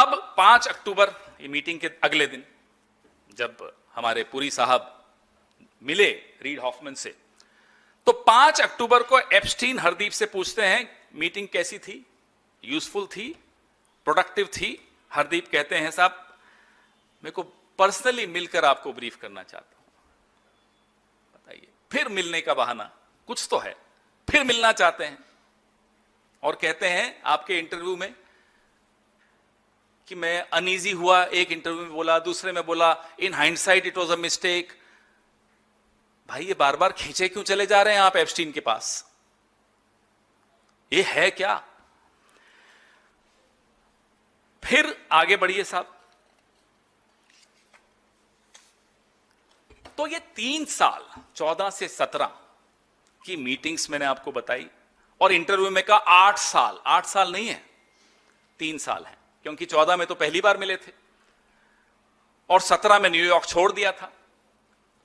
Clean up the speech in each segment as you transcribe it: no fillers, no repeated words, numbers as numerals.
अब 5 अक्टूबर ये मीटिंग के अगले दिन जब हमारे पुरी साहब मिले रीड हॉफमैन से, तो 5 अक्टूबर को एप्स्टीन हरदीप से पूछते हैं मीटिंग कैसी थी, यूजफुल थी, प्रोडक्टिव थी। हरदीप कहते हैं साहब मेरे को पर्सनली मिलकर आपको ब्रीफ करना चाहता हूं। बताइए, फिर मिलने का बहाना कुछ तो है, फिर मिलना चाहते हैं और कहते हैं आपके इंटरव्यू में कि मैं अनईजी हुआ। एक इंटरव्यू में बोला, दूसरे में बोला in hindsight it was a mistake. भाई ये बार बार खींचे क्यों चले जा रहे हैं आप एप्स्टीन के पास? ये है क्या? फिर आगे बढ़िए साहब। तो ये 3 साल 14 से 17 की मीटिंग्स मैंने आपको बताई और इंटरव्यू में कहा 8 साल। 8 साल नहीं है, 3 साल है, क्योंकि 14 में तो पहली बार मिले थे और 17 में न्यूयॉर्क छोड़ दिया था।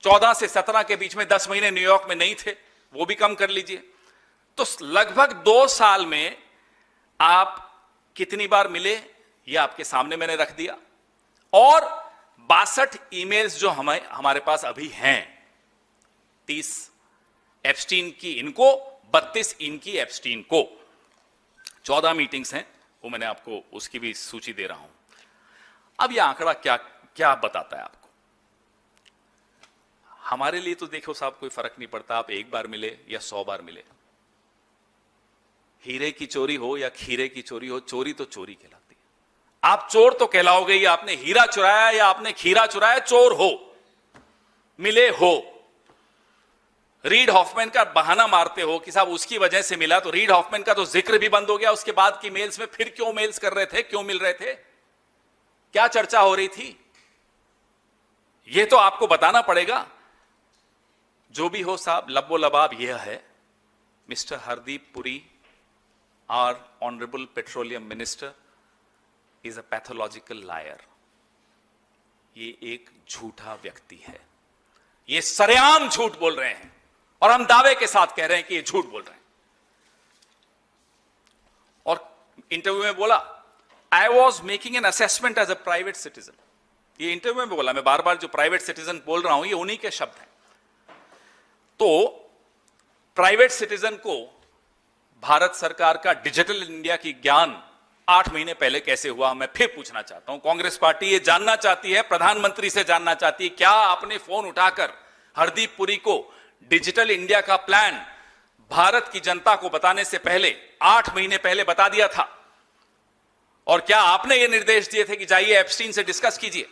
14 से 17 के बीच में 10 महीने न्यूयॉर्क में नहीं थे, वो भी कम कर लीजिए। तो लगभग 2 साल में आप कितनी बार मिले ये आपके सामने मैंने रख दिया। और 62 ईमेल्स जो हमारे पास अभी हैं, 30 एप्स्टीन की इनको, 32 इनकी एप्स्टीन को, 14 मीटिंग्स हैं, वो मैंने आपको उसकी भी सूची दे रहा हूं। अब यह आंकड़ा क्या क्या बताता है आपको? हमारे लिए तो देखो साहब कोई फर्क नहीं पड़ता आप 1 बार मिले या 100 बार मिले। हीरे की चोरी हो या खीरे की चोरी हो, चोरी तो चोरी कहलाती है। आप चोर तो कहलाओगे, या आपने हीरा चुराया या आपने खीरा चुराया, चोर हो, मिले हो। रीड हॉफमैन का बहाना मारते हो कि साहब उसकी वजह से मिला, तो रीड हॉफमैन का तो जिक्र भी बंद हो गया उसके बाद की मेल्स में। फिर क्यों मेल्स कर रहे थे, क्यों मिल रहे थे, क्या चर्चा हो रही थी, यह तो आपको बताना पड़ेगा। जो भी हो साहब, लबो लबाब यह है, mister Hardeep Puri, our honourable petroleum minister, is a pathological liar. ये एक झूठा व्यक्ति है, ये सरेआम झूठ बोल रहे हैं और हम दावे के साथ कह रहे हैं कि ये झूठ बोल रहे हैं। और इंटरव्यू में बोला I was making an assessment as a private citizen. ये इंटरव्यू में बोला, मैं बार बार जो प्राइवेट सिटीजन बोल रहा हूं ये उन्हीं के शब्द हैं। तो प्राइवेट सिटीजन को भारत सरकार का डिजिटल इंडिया की ज्ञान 8 महीने पहले कैसे हुआ, मैं फिर पूछना चाहता हूं। कांग्रेस पार्टी ये जानना चाहती है, प्रधानमंत्री से जानना चाहती है, क्या आपने फोन उठाकर हरदीप पुरी को डिजिटल इंडिया का प्लान भारत की जनता को बताने से पहले 8 महीने पहले बता दिया था? और क्या आपने ये निर्देश दिए थे कि जाइए एप्स्टीन से डिस्कस कीजिए?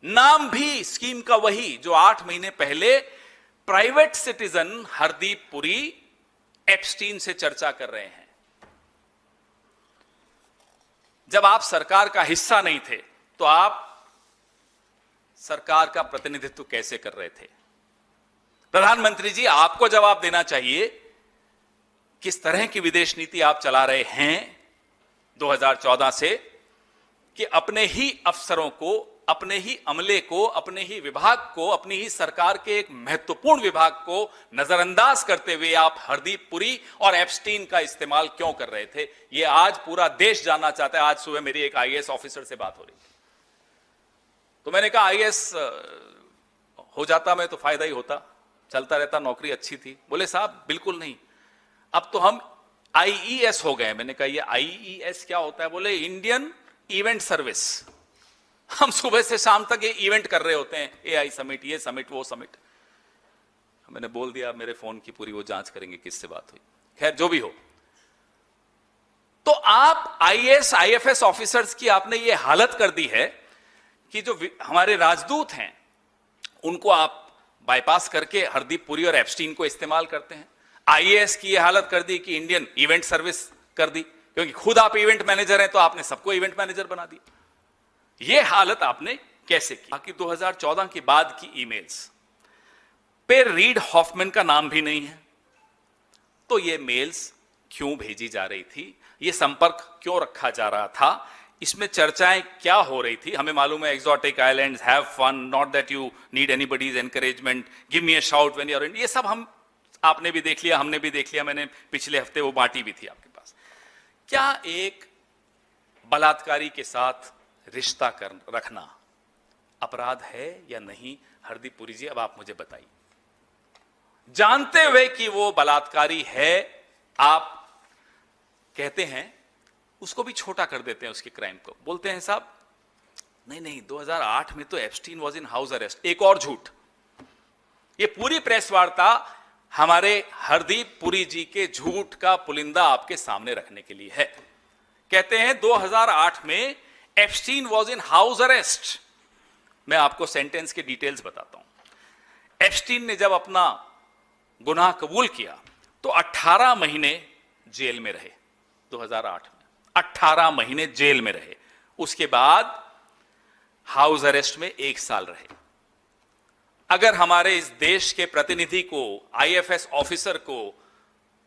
नाम भी स्कीम का वही जो 8 महीने पहले private citizen Hardeep Puri Epstein से चर्चा कर रहे हैं। जब आप सरकार का हिस्सा नहीं थे तो आप सरकार का प्रतिनिधित्व कैसे कर रहे थे? प्रधानमंत्री जी, आपको जवाब देना चाहिए किस तरह की विदेश नीति आप चला रहे हैं 2014 से, कि अपने ही अफसरों को, अपने ही अमले को, अपने ही विभाग को, अपनी ही सरकार के एक महत्वपूर्ण विभाग को नजरअंदाज करते हुए आप हरदीप पुरी और एप्स्टीन का इस्तेमाल क्यों कर रहे थे? यह आज पूरा देश जानना चाहता है। आज सुबह मेरी एक आईएएस ऑफिसर से बात हो रही थी, तो मैंने कहा आईएएस हो जाता मैं तो फायदा ही होता, चलता रहता, नौकरी अच्छी थी। बोले साहब बिल्कुल नहीं, अब तो हम आईईएस हो गए। मैंने कहा ये आईईएस क्या होता है? बोले इंडियन इवेंट सर्विस। हम सुबह से शाम तक ये इवेंट कर रहे होते हैं, एआई समिट, ये समिट, वो समिट। मैंने बोल दिया मेरे फोन की पूरी वो जांच करेंगे किससे बात हुई। खैर जो भी हो, तो आप आईएएस आईएफएस ऑफिसर्स की आपने ये हालत कर दी है कि जो हमारे राजदूत हैं उनको आप बाईपास करके हरदीप पुरी और एप्स्टीन को इस्तेमाल करते हैं। आईएएस की ये हालत कर दी कि इंडियन इवेंट सर्विस कर दी, क्योंकि खुद आप इवेंट मैनेजर हैं तो आपने सबको इवेंट मैनेजर बना दिया। ये हालत आपने कैसे की? बाकी 2014 के बाद की ईमेल्स पे रीड हॉफमैन का नाम भी नहीं है, तो ये मेल्स क्यों भेजी जा रही थी, ये संपर्क क्यों रखा जा रहा था, इसमें चर्चाएं क्या हो रही थी? हमें मालूम है exotic islands, have fun, not that you need anybody's encouragement, give me a shout when you are in, ये सब हम आपने भी देख लिया, हमने भी देख लिया, मैंने पिछले हफ्ते वो बांटी भी थी आपके पास। क्या एक बलात्कारी के साथ रिश्ता रखना अपराध है या नहीं? हरदीप पुरी जी, अब आप मुझे बताइए। जानते हुए कि वो बलात्कारी है, आप कहते हैं, उसको भी छोटा कर देते हैं उसके क्राइम को, बोलते हैं साहब नहीं 2008 में तो Epstein was in house arrest. एक और झूठ। ये पूरी प्रेस वार्ता हमारे हरदीप पुरी जी के झूठ का पुलिंदा आपके सामने रखने के लिए है। कहते हैं 2008 में Epstein was in house arrest. मैं आपको सेंटेंस के डिटेल्स बताता हूं। एप्स्टीन ने जब अपना गुनाह कबूल किया तो 18 महीने जेल में रहे। 2008 में 18 महीने जेल में रहे। उसके बाद हाउस अरेस्ट में 1 साल रहे। अगर हमारे इस देश के प्रतिनिधि को, आईएफएस ऑफिसर को,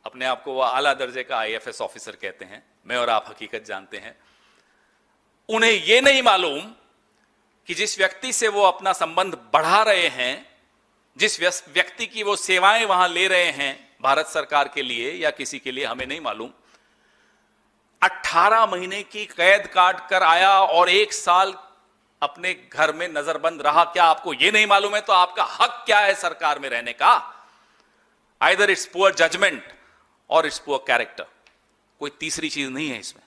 अपने आप को वह आला दर्जे का आईएफएस ऑफिसर कहते हैं, मैं और आप हकीकत जानते हैं, उन्हें यह नहीं मालूम कि जिस व्यक्ति से वो अपना संबंध बढ़ा रहे हैं, जिस व्यक्ति की वो सेवाएं वहां ले रहे हैं भारत सरकार के लिए या किसी के लिए, हमें नहीं मालूम, 18 महीने की कैद काट कर आया और 1 साल अपने घर में नजरबंद रहा। क्या आपको यह नहीं मालूम है तो आपका हक क्या है सरकार में रहने का? आइदर इट्स पुअर जजमेंट और इट्स पुअर कैरेक्टर। कोई तीसरी चीज नहीं है इसमें।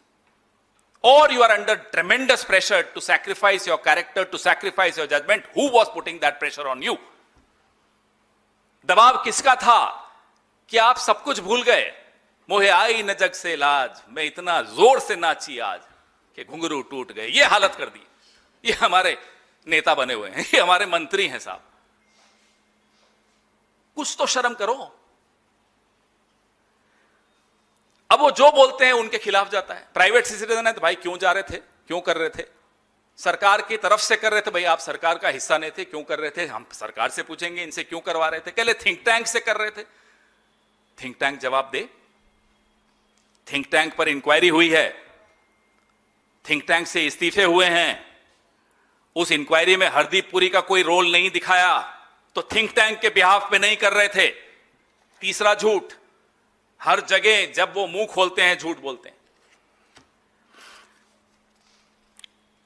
और you are under tremendous pressure to sacrifice your character, to sacrifice your judgement. Who was putting that pressure on you? दबाव किसका था कि आप सब कुछ भूल गए? मोहे आई न जग से लाज, मैं इतना जोर से नाची आज कि घुंघरू टूट गए। ये हालत कर दी। ये हमारे नेता बने हुए हैं, ये हमारे मंत्री हैं साहब। कुछ तो शर्म करो। अब वो जो बोलते हैं उनके खिलाफ जाता है। प्राइवेट सिटीजन है तो भाई क्यों जा रहे थे, क्यों कर रहे थे? सरकार की तरफ से कर रहे थे, भाई आप सरकार का हिस्सा नहीं थे, क्यों कर रहे थे? हम सरकार से पूछेंगे इनसे क्यों करवा रहे थे। कहले थिंक टैंक से कर रहे थे। थिंक टैंक जवाब दे। थिंक टैंक पर इंक्वायरी हुई है, थिंक टैंक से इस्तीफे हुए हैं। उस इंक्वायरी में हरदीप पुरी का कोई रोल नहीं दिखाया, तो थिंक टैंक के बिहाफ पे नहीं कर रहे थे। तीसरा झूठ, हर जगह जब वो मुंह खोलते हैं झूठ बोलते हैं।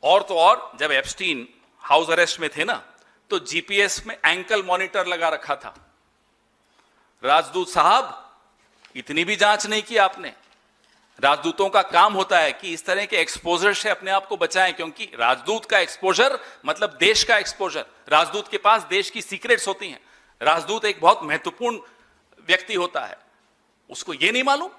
और तो और, जब एप्स्टीन हाउस अरेस्ट में थे ना, तो जीपीएस में एंकल मॉनिटर लगा रखा था। राजदूत साहब, इतनी भी जांच नहीं की आपने। राजदूतों का काम होता है कि इस तरह के एक्सपोजर से अपने आप को बचाएं, क्योंकि राजदूत का एक्सपोजर मतलब देश का एक्सपोजर। राजदूत के पास देश की सीक्रेट्स होती हैं। राजदूत एक बहुत महत्वपूर्ण व्यक्ति होता है। उसको यह नहीं मालूम